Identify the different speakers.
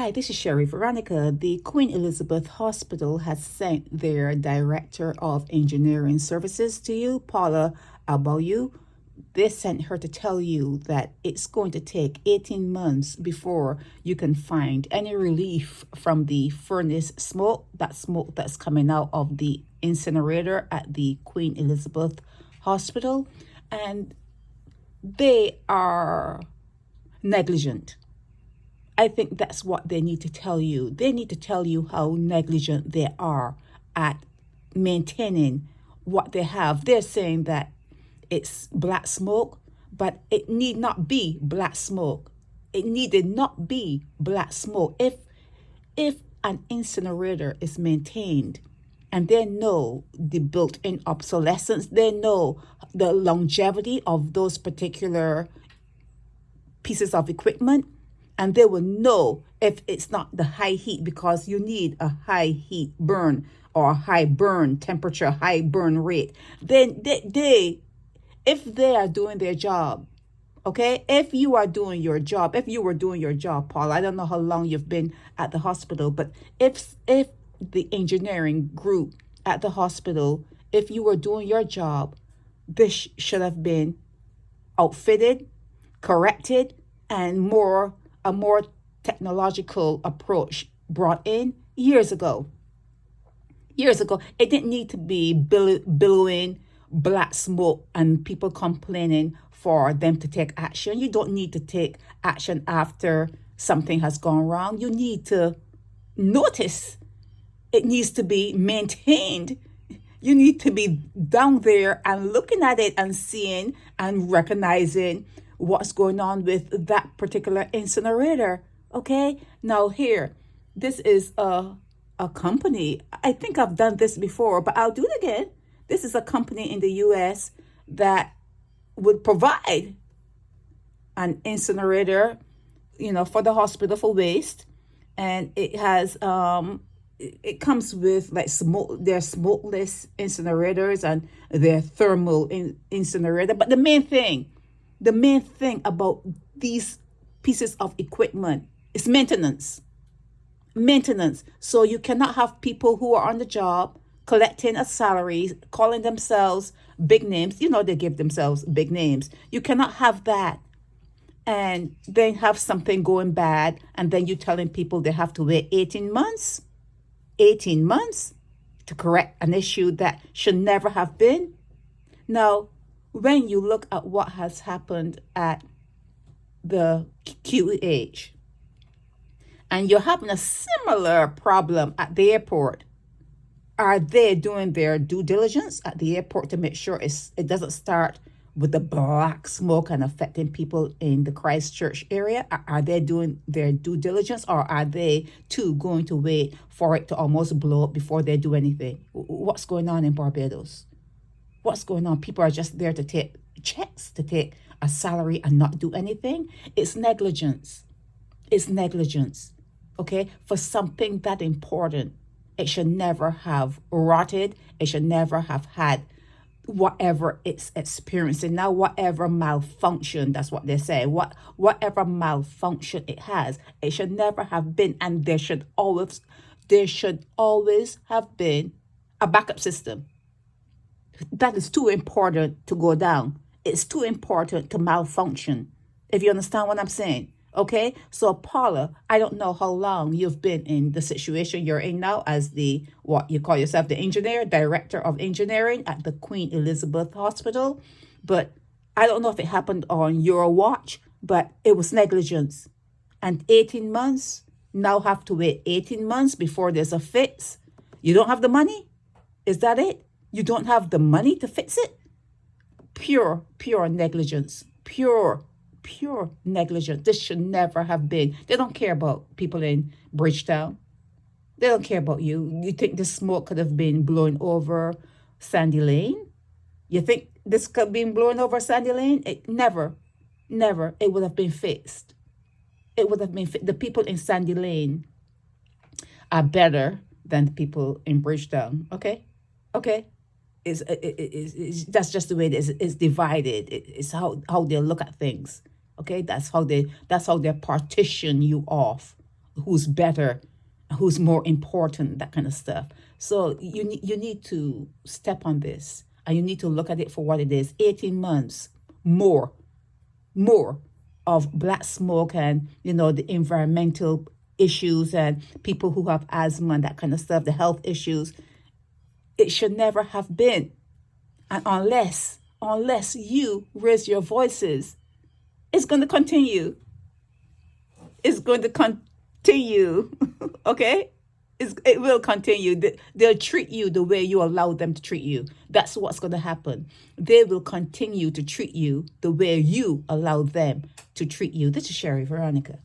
Speaker 1: Hi, this is Sherry Veronica. The Queen Elizabeth Hospital has sent their Director of Engineering Services to you, Paula Agbowu. They sent her to tell you that it's going to take 18 months before you can find any relief from the furnace smoke that's coming out of the incinerator at the Queen Elizabeth Hospital. And they are negligent. I think that's what they need to tell you. They need to tell you how negligent they are at maintaining what they have. They're saying that it's black smoke, but it need not be black smoke. It needed not be black smoke. If an incinerator is maintained and they know the built-in obsolescence, they know the longevity of those particular pieces of equipment, and they will know if it's not the high heat, because you need a high heat burn or high burn temperature, high burn rate. Then if they are doing their job, okay, if you are doing your job, if you were doing your job, Paul, I don't know how long you've been at the hospital, but if the engineering group at the hospital, if you were doing your job, this should have been outfitted, corrected, and a more technological approach brought in years ago. It didn't need to be billowing black smoke and people complaining for them to take action. You don't need to take action after something has gone wrong. You need to notice. It needs to be maintained. You need to be down there and looking at it and seeing and recognizing what's going on with that particular incinerator. Okay, now here, this is a company. I think I've done this before, but I'll do it again. This is a company in the US that would provide an incinerator, for the hospital for waste. And it has it comes with like their smokeless incinerators and their thermal incinerator. But the main thing about these pieces of equipment is maintenance. So you cannot have people who are on the job collecting a salary, calling themselves big names. They give themselves big names. You cannot have that and then have something going bad, and then you're telling people they have to wait 18 months to correct an issue that should never have been. Now, when you look at what has happened at the QEH, and you're having a similar problem at the airport, are they doing their due diligence at the airport to make sure it doesn't start with the black smoke and affecting people in the Christchurch area? Are they doing their due diligence, or are they too going to wait for it to almost blow up before they do anything? What's going on in Barbados? What's going on? People are just there to take checks, to take a salary and not do anything. It's negligence. Okay? For something that important, it should never have rotted. It should never have had whatever it's experiencing now, whatever malfunction, that's what they say, whatever malfunction it has, it should never have been, and there should always have been a backup system. That is too important to go down. It's too important to malfunction, if you understand what I'm saying. Okay, so Paula, I don't know how long you've been in the situation you're in now as what you call yourself, the director of engineering at the Queen Elizabeth Hospital, but I don't know if it happened on your watch, but it was negligence. And 18 months, now have to wait 18 months before there's a fix. You don't have the money? Is that it? You don't have the money to fix it? Pure negligence. Pure negligence. This should never have been. They don't care about people in Bridgetown. They don't care about you. You think the smoke could have been blowing over Sandy Lane? You think this could have been blowing over Sandy Lane? Never. It would have been fixed. The people in Sandy Lane are better than the people in Bridgetown. Okay. That's just the way it is. It's divided. It's how they look at things. Okay, that's how they partition you off. who's better, who's more important, that kind of stuff. So you need to step on this, and you need to look at it for what it is. 18 months more of black smoke, and the environmental issues, and people who have asthma and that kind of stuff, the health issues. It should never have been. And unless you raise your voices, it's going to continue. It's going to continue. Okay? It will continue. They'll treat you the way you allow them to treat you. That's what's going to happen. They will continue to treat you the way you allow them to treat you. This is Sherry Veronica.